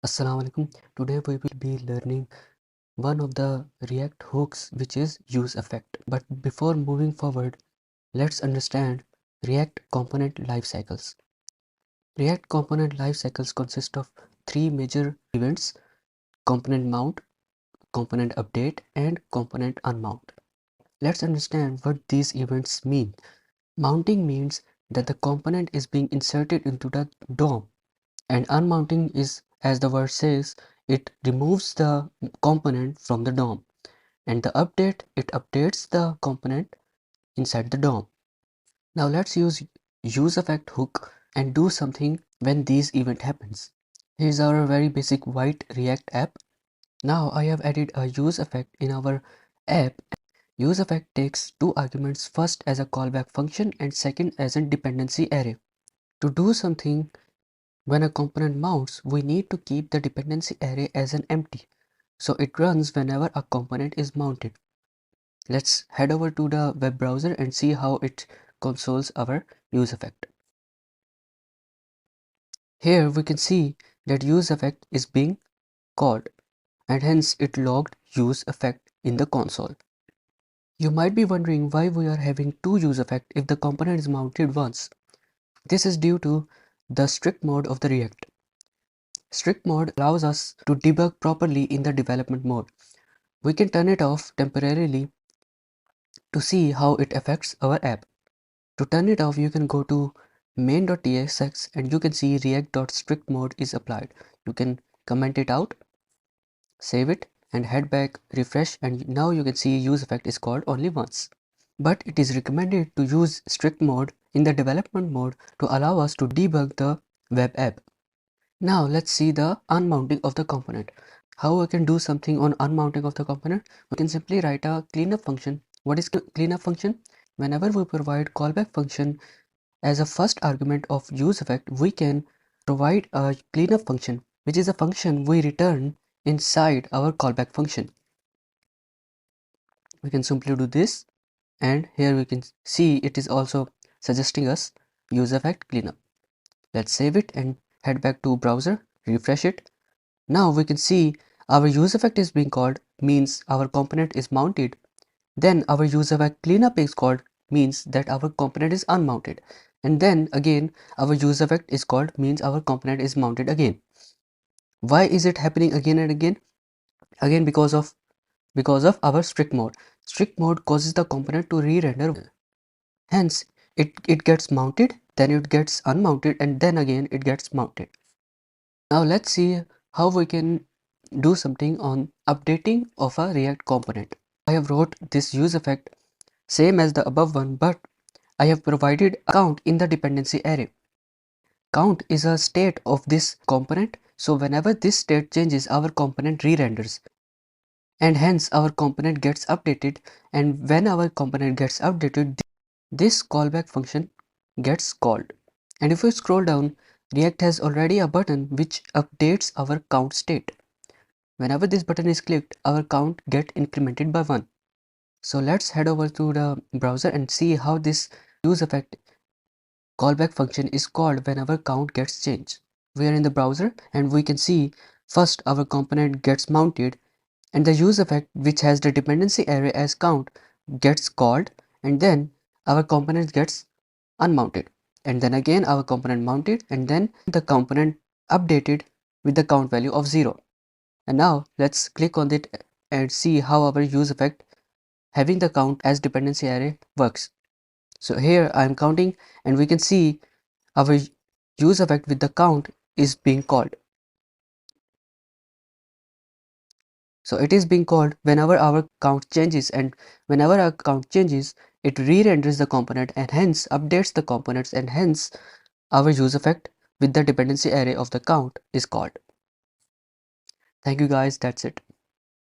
Assalamu alaikum. Today we will be learning one of the React hooks, which is useEffect. But before moving forward, let's understand React component lifecycles. React component lifecycles consist of three major events: component mount, component update, and component unmount. Let's understand what these events mean. Mounting means that the component is being inserted into the DOM, and unmounting is, as the word says, it removes the component from the DOM, and the update, it updates the component inside the DOM. Now let's use useEffect hook and do something when these event happens. Here's our very basic white React app. Now I have added a useEffect in our app. UseEffect takes two arguments, first as a callback function and second as a dependency array. To do something when a component mounts, we need to keep the dependency array as an empty, so it runs whenever a component is mounted. Let's head over to the web browser and see how it consoles our useEffect. Here we can see that useEffect is being called, and hence it logged useEffect in the console. You might be wondering why we are having two useEffect if the component is mounted once. This is due to the strict mode of the React. Strict mode allows us to debug properly in the development mode. We can turn it off temporarily to see how it affects our app. To turn it off, you can go to main.tsx and you can see react.strict mode is applied. You can comment it out, save it, and head back, refresh, and now you can see useEffect is called only once. But it is recommended to use strict mode in the development mode to allow us to debug the web app. Now let's see the unmounting of the component. How we can do something on unmounting of the component? We can simply write a cleanup function. What is cleanup function? Whenever we provide callback function as a first argument of useEffect, we can provide a cleanup function, which is a function we return inside our callback function. We can simply do this, and here we can see it is also suggesting us useEffect cleanup. Let's save it and head back to browser, refresh it. Now we can see our useEffect is being called, means our component is mounted. Then our useEffect cleanup is called, means that our component is unmounted. And then again our useEffect is called, means our component is mounted again. Why is it happening again and again? Again because of our strict mode. Strict mode causes the component to re-render. Hence it gets mounted, then it gets unmounted, and then again it gets mounted. Now let's see how we can do something on updating of a React component. I have wrote this useEffect same as the above one, but I have provided a count in the dependency array. Count is a state of this component, so whenever this state changes, our component re-renders, and hence our component gets updated, and when our component gets updated, this callback function gets called. And if we scroll down, React has already a button which updates our count state. Whenever this button is clicked, our count gets incremented by 1. So let's head over to the browser and see how this useEffect callback function is called whenever count gets changed. We are in the browser and we can see first our component gets mounted, and the useEffect, which has the dependency array as count, gets called, and then our component gets unmounted, and then again our component mounted, and then the component updated with the count value of 0. And now let's click on it and see how our useEffect having the count as dependency array works. So here I am counting, and we can see our useEffect with the count is being called. So it is being called whenever our count changes, and whenever our count changes, it re-renders the component and hence updates the components, and hence our useEffect with the dependency array of the count is called. Thank you guys, that's it.